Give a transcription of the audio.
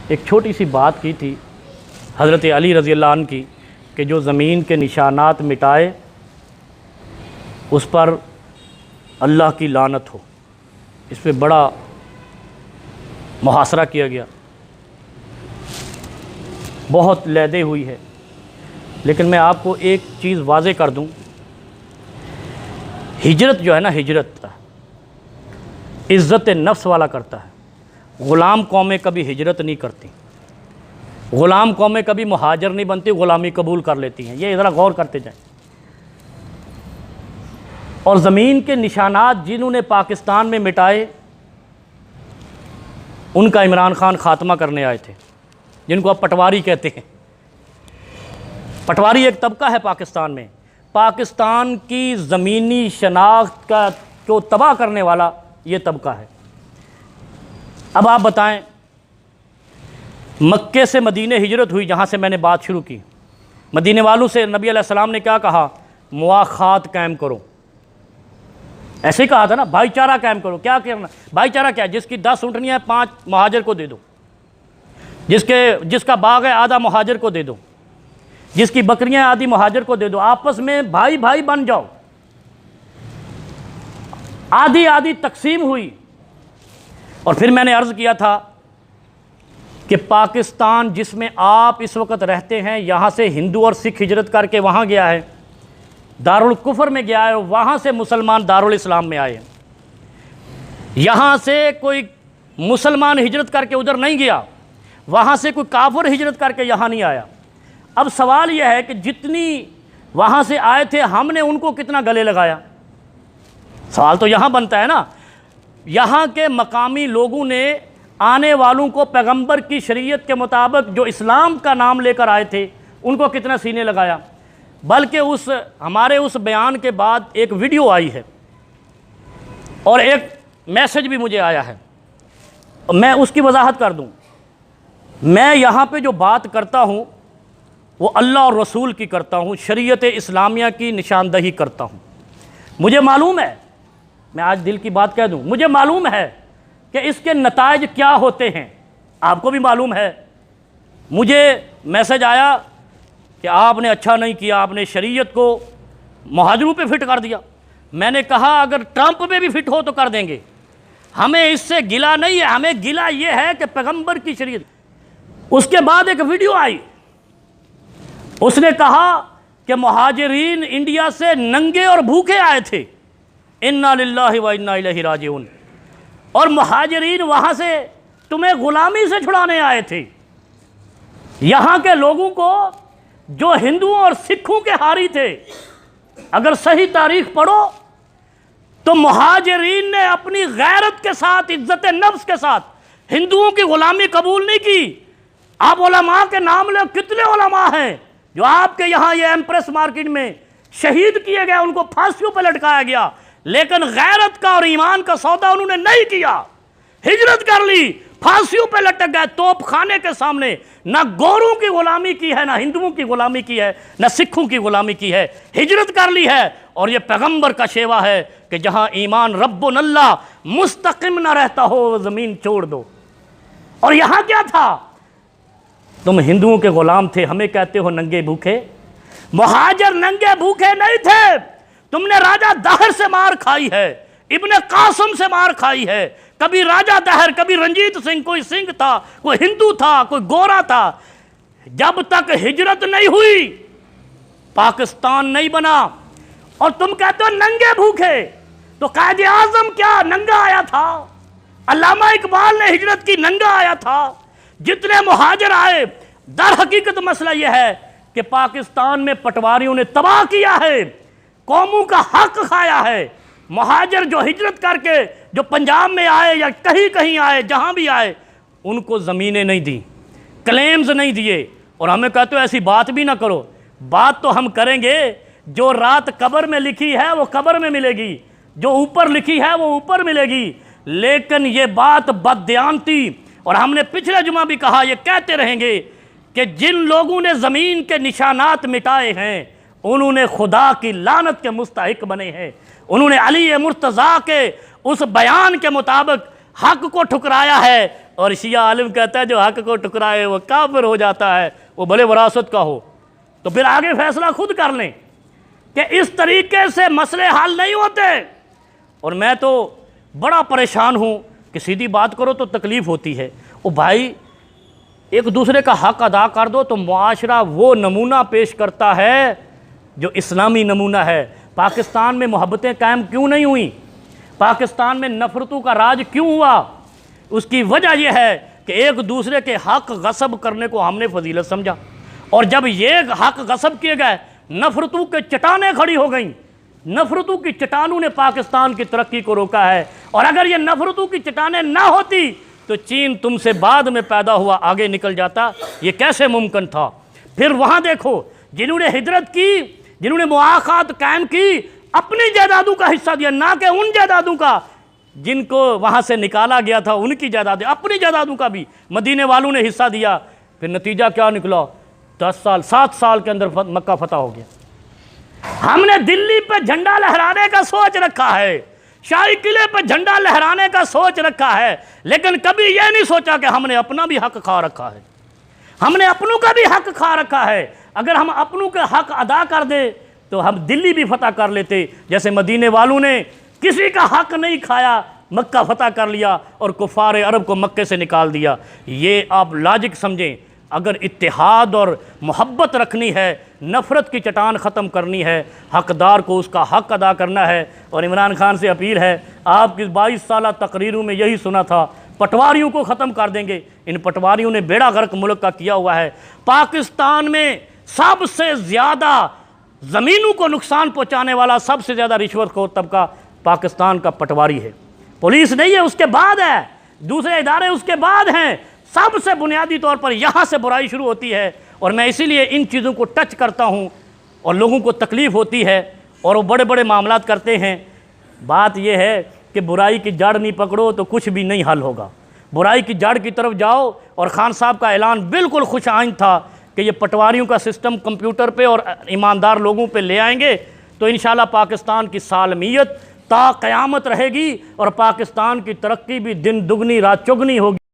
एक छोटी सी बात की थी हज़रत अली रज़ी अल्लाह अन्हु की कि जो ज़मीन के निशानात मिटाए उस पर अल्लाह की लानत हो। इस पर बड़ा मुहासरा किया गया, बहुत लैदे हुई है। लेकिन मैं आपको एक चीज़ वाज़े कर दूं, हिजरत जो है ना, हिजरत इज़्ज़त नफ्स वाला करता है। ग़ुलाम कौमें कभी हिजरत नहीं करती, ग़ुलाम कौमें कभी मुहाजिर नहीं बनती, ग़ुलामी कबूल कर लेती हैं। ये ज़रा गौर करते जाएं। और ज़मीन के निशानात जिन्होंने पाकिस्तान में मिटाए उनका इमरान खान ख़ात्मा करने आए थे, जिनको अब पटवारी कहते हैं। पटवारी एक तबका है पाकिस्तान में, पाकिस्तान की ज़मीनी शनाख्त का को तबाह करने वाला ये तबका है। अब आप बताएं, मक्के से मदीने हिजरत हुई, जहाँ से मैंने बात शुरू की। मदीने वालों से नबी अलैहिस्सलाम ने क्या कहा? मुआखात कायम करो। ऐसे ही कहा था ना, भाईचारा कायम करो। क्या करना? भाईचारा क्या? जिसकी 10 ऊँटनियाँ 5 मुहाजिर को दे दो, जिसका बाग है आधा मुहाजिर को दे दो, जिसकी बकरियां आधी मुहाजिर को दे दो। आपस में भाई भाई बन जाओ। आधी आधी तकसीम हुई। और फिर मैंने अर्ज़ किया था कि पाकिस्तान जिसमें आप इस वक्त रहते हैं, यहाँ से हिंदू और सिख हिजरत करके वहाँ गया है, दारुल कुफर में गया है, वहाँ से मुसलमान दारुल इस्लाम में आए। यहाँ से कोई मुसलमान हिजरत करके उधर नहीं गया, वहाँ से कोई काफिर हिजरत करके यहाँ नहीं आया। अब सवाल यह है कि जितनी वहाँ से आए थे, हमने उनको कितना गले लगाया? सवाल तो यहाँ बनता है ना। यहाँ के मकामी लोगों ने आने वालों को पैगंबर की शरीयत के मुताबिक जो इस्लाम का नाम लेकर आए थे, उनको कितना सीने लगाया। बल्कि हमारे उस बयान के बाद एक वीडियो आई है और एक मैसेज भी मुझे आया है, मैं उसकी वजाहत कर दूँ। मैं यहाँ पे जो बात करता हूँ वो अल्लाह और रसूल की करता हूँ, शरीयत इस्लामिया की निशानदही करता हूँ। मुझे मालूम है, मैं आज दिल की बात कह दूँ, मुझे मालूम है कि इसके नताइज क्या होते हैं। आपको भी मालूम है। मुझे मैसेज आया कि आपने अच्छा नहीं किया, आपने शरीयत को मुहाजिरों पे फिट कर दिया। मैंने कहा अगर ट्रंप पे भी फिट हो तो कर देंगे, हमें इससे गिला नहीं है। हमें गिला ये है कि पैगंबर की शरीयत। उसके बाद एक वीडियो आई, उसने कहा कि मुहाजिरीन इंडिया से नंगे और भूखे आए थे, इन्ना लिल्लाहि व इन्ना इलैहि राजिऊन, और मुहाजिरीन वहाँ से तुम्हें ग़ुलामी से छुड़ाने आए थे। यहाँ के लोगों को जो हिंदुओं और सिखों के हारी थे, अगर सही तारीख पढ़ो तो मुहाजिरीन ने अपनी गैरत के साथ, इज्जत नफ्स के साथ हिंदुओं की ग़ुलामी कबूल नहीं की। आप उलमा के नाम ले, कितने उलमा हैं जो आपके यहाँ ये एम्प्रेस मार्केट में शहीद किए गए, उनको फांसियों पर लटकाया गया, लेकिन गैरत का और ईमान का सौदा उन्होंने नहीं किया। हिजरत कर ली, फांसियों पर लटक गए तोप खाने के सामने। ना गोरों की गुलामी की है, ना हिंदुओं की गुलामी की है, ना सिखों की गुलामी की है। हिजरत कर ली है। और ये पैगंबर का शेवा है कि जहाँ ईमान रब्बुन अल्लाह मुस्तकिम ना रहता हो, वो ज़मीन छोड़ दो। और यहाँ क्या था? तुम हिंदुओं के गुलाम थे, हमें कहते हो नंगे भूखे। मुहाजिर नंगे भूखे नहीं थे। तुमने राजा दहर से मार खाई है, इब्ने कासिम से मार खाई है। कभी राजा दहर, कभी रंजीत सिंह, कोई सिंह था, कोई हिंदू था, कोई गोरा था। जब तक हिजरत नहीं हुई पाकिस्तान नहीं बना। और तुम कहते हो नंगे भूखे, तो कायदे आजम क्या नंगा आया था? अल्लामा इकबाल ने हिजरत की, नंगा आया था। जितने मुहाजिर आए, दर हकीकत मसला यह है कि पाकिस्तान में पटवारियों ने तबाह किया है, कौमों का हक खाया है। मुहाजिर जो हिजरत करके जो पंजाब में आए या कहीं कहीं आए, जहां भी आए, उनको ज़मीनें नहीं दी, क्लेम्स नहीं दिए। और हमें कहते हो ऐसी बात भी ना करो। बात तो हम करेंगे, जो रात कब्र में लिखी है वो कब्र में मिलेगी, जो ऊपर लिखी है वो ऊपर मिलेगी। लेकिन ये बात बददियानती, और हमने पिछले जुमा भी कहा, ये कहते रहेंगे कि जिन लोगों ने ज़मीन के निशानात मिटाए हैं उन्होंने खुदा की लानत के मुस्तहिक बने हैं। उन्होंने अली मुर्तज़ा के उस बयान के मुताबिक हक को ठुकराया है, और शिया आलिम कहता है जो हक को टुकराए वो काफिर हो जाता है, वो भले वरासत का हो। तो फिर आगे फैसला खुद कर लें कि इस तरीके से मसले हल नहीं होते। और मैं तो बड़ा परेशान हूँ कि सीधी बात करो तो तकलीफ़ होती है। ओ भाई, एक दूसरे का हक अदा कर दो तो मुआशरा वो नमूना पेश करता है जो इस्लामी नमूना है। पाकिस्तान में मोहब्बतें कायम क्यों नहीं हुई? पाकिस्तान में नफ़रतों का राज क्यों हुआ? उसकी वजह यह है कि एक दूसरे के हक गसब करने को हमने फजीलत समझा, और जब ये हक गसब किए गए नफ़रतों के चट्टानें खड़ी हो गई। नफ़रतों की चट्टानों ने पाकिस्तान की तरक्की को रोका है, और अगर ये नफ़रतों की चट्टानें ना होती तो चीन तुमसे बाद में पैदा हुआ आगे निकल जाता। ये कैसे मुमकिन था? फिर वहाँ देखो, जिन्होंने हिजरत की, जिन्होंने मुआखात कायम की, अपनी जायदादों का हिस्सा दिया, ना कि उन जायदादों का जिनको वहाँ से निकाला गया था उनकी जायदादें, अपनी जायदादों का भी मदीने वालों ने हिस्सा दिया। फिर नतीजा क्या निकला? 10 साल 7 साल के अंदर मक्का फतह हो गया। हमने दिल्ली पे झंडा लहराने का सोच रखा है, शाही किले पे झंडा लहराने का सोच रखा है, लेकिन कभी यह नहीं सोचा कि हमने अपना भी हक खा रखा है, हमने अपनों का भी हक खा रखा है। अगर हम अपनों के हक अदा कर दे तो हम दिल्ली भी फतह कर लेते, जैसे मदीने वालों ने किसी का हक नहीं खाया, मक्का फतह कर लिया और कुफार अरब को मक्के से निकाल दिया। ये आप लॉजिक समझें। अगर इत्तेहाद और मोहब्बत रखनी है, नफ़रत की चट्टान ख़त्म करनी है, हकदार को उसका हक अदा करना है। और इमरान खान से अपील है, आपकी 22 साल तकरीरों में यही सुना था, पटवारियों को ख़त्म कर देंगे। इन पटवारियों ने बेड़ा गर्क मुल्क का किया हुआ है। पाकिस्तान में सबसे ज़्यादा ज़मीनों को नुकसान पहुँचाने वाला, सबसे ज़्यादा रिश्वतखोर तबका पाकिस्तान का पटवारी है। पुलिस नहीं है, उसके बाद है, दूसरे इदारे उसके बाद हैं। सबसे बुनियादी तौर पर यहाँ से बुराई शुरू होती है। और मैं इसीलिए इन चीज़ों को टच करता हूँ, और लोगों को तकलीफ़ होती है और वो बड़े बड़े मामलात करते हैं। बात यह है कि बुराई की जड़ नहीं पकड़ो तो कुछ भी नहीं हल होगा। बुराई की जड़ की तरफ जाओ। और खान साहब का ऐलान बिल्कुल खुश आइंद था कि ये पटवारियों का सिस्टम कंप्यूटर पे और ईमानदार लोगों पे ले आएंगे तो इंशाल्लाह पाकिस्तान की सालमियत ता क़यामत रहेगी, और पाकिस्तान की तरक्की भी दिन दुगनी रात चौगनी होगी।